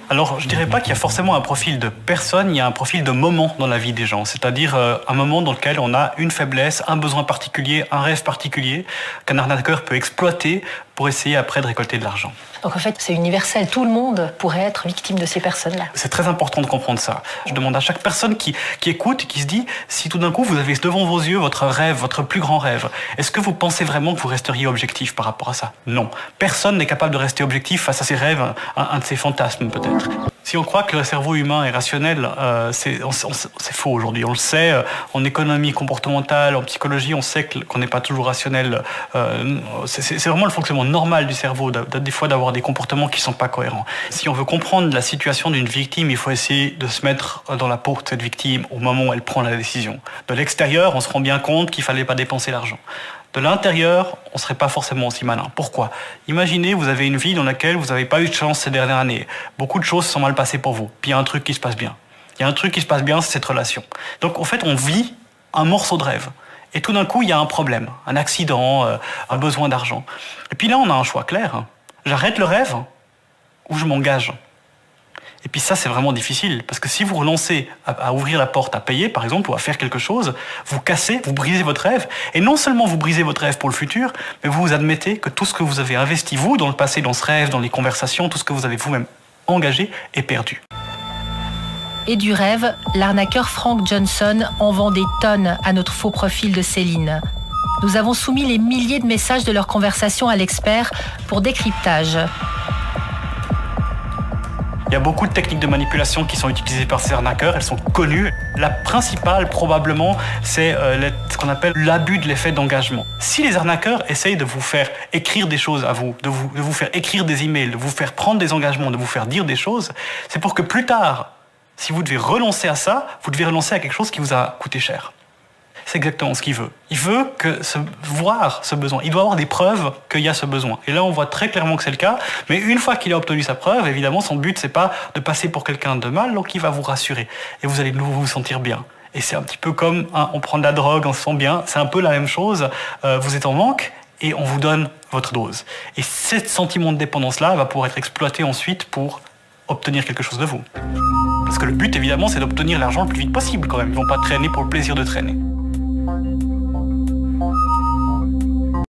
Alors, je dirais pas qu'il y a forcément un profil de personne, il y a un profil de moment dans la vie des gens. C'est-à-dire un moment dans lequel on a une faiblesse, un besoin particulier, un rêve particulier qu'un arnaqueur peut exploiter pour essayer après de récolter de l'argent. Donc en fait, c'est universel. Tout le monde pourrait être victime de ces personnes-là. C'est très important de comprendre ça. Je demande à chaque personne qui écoute et qui se dit, si tout d'un coup vous avez devant vos yeux votre rêve, votre plus grand rêve, est-ce que vous pensez vraiment que vous resteriez objectif par rapport à ça? Non. Personne n'est capable de rester objectif face à ses rêves, un de ses fantasmes peut-être. Si on croit que le cerveau humain est rationnel, c'est faux aujourd'hui. On le sait, en économie comportementale, en psychologie, on sait qu'on n'est pas toujours rationnel. C'est vraiment le fonctionnement normal du cerveau, des fois d'avoir des comportements qui ne sont pas cohérents. Si on veut comprendre la situation d'une victime, il faut essayer de se mettre dans la peau de cette victime au moment où elle prend la décision. De l'extérieur, on se rend bien compte qu'il ne fallait pas dépenser l'argent. De l'intérieur, on ne serait pas forcément aussi malin. Pourquoi? Imaginez, vous avez une vie dans laquelle vous n'avez pas eu de chance ces dernières années. Beaucoup de choses sont mal passées pour vous. Puis il y a un truc qui se passe bien. Il y a un truc qui se passe bien, c'est cette relation. Donc en fait, on vit un morceau de rêve. Et tout d'un coup, il y a un problème, un accident, un besoin d'argent. Et puis là, on a un choix clair. J'arrête le rêve ou je m'engage. Et puis ça, c'est vraiment difficile, parce que si vous relancez à ouvrir la porte, à payer, par exemple, ou à faire quelque chose, vous cassez, vous brisez votre rêve. Et non seulement vous brisez votre rêve pour le futur, mais vous admettez que tout ce que vous avez investi, vous, dans le passé, dans ce rêve, dans les conversations, tout ce que vous avez vous-même engagé, est perdu. Et du rêve, l'arnaqueur Frank Johnson en vend des tonnes à notre faux profil de Céline. Nous avons soumis les milliers de messages de leur conversation à l'expert pour décryptage. Il y a beaucoup de techniques de manipulation qui sont utilisées par ces arnaqueurs, elles sont connues. La principale, probablement, c'est ce qu'on appelle l'abus de l'effet d'engagement. Si les arnaqueurs essayent de vous faire écrire des choses à vous, de vous faire écrire des emails, de vous faire prendre des engagements, de vous faire dire des choses, c'est pour que plus tard, si vous devez renoncer à ça, vous devez renoncer à quelque chose qui vous a coûté cher. C'est exactement ce qu'il veut. Il veut voir ce besoin. Il doit avoir des preuves qu'il y a ce besoin. Et là, on voit très clairement que c'est le cas. Mais une fois qu'il a obtenu sa preuve, évidemment, son but, c'est pas de passer pour quelqu'un de mal, donc il va vous rassurer. Et vous allez de nouveau vous sentir bien. Et c'est un petit peu comme on prend de la drogue, on se sent bien. C'est un peu la même chose. Vous êtes en manque et on vous donne votre dose. Et ce sentiment de dépendance-là va pouvoir être exploité ensuite pour obtenir quelque chose de vous. Parce que le but, évidemment, c'est d'obtenir l'argent le plus vite possible quand même. Ils ne vont pas traîner pour le plaisir de traîner.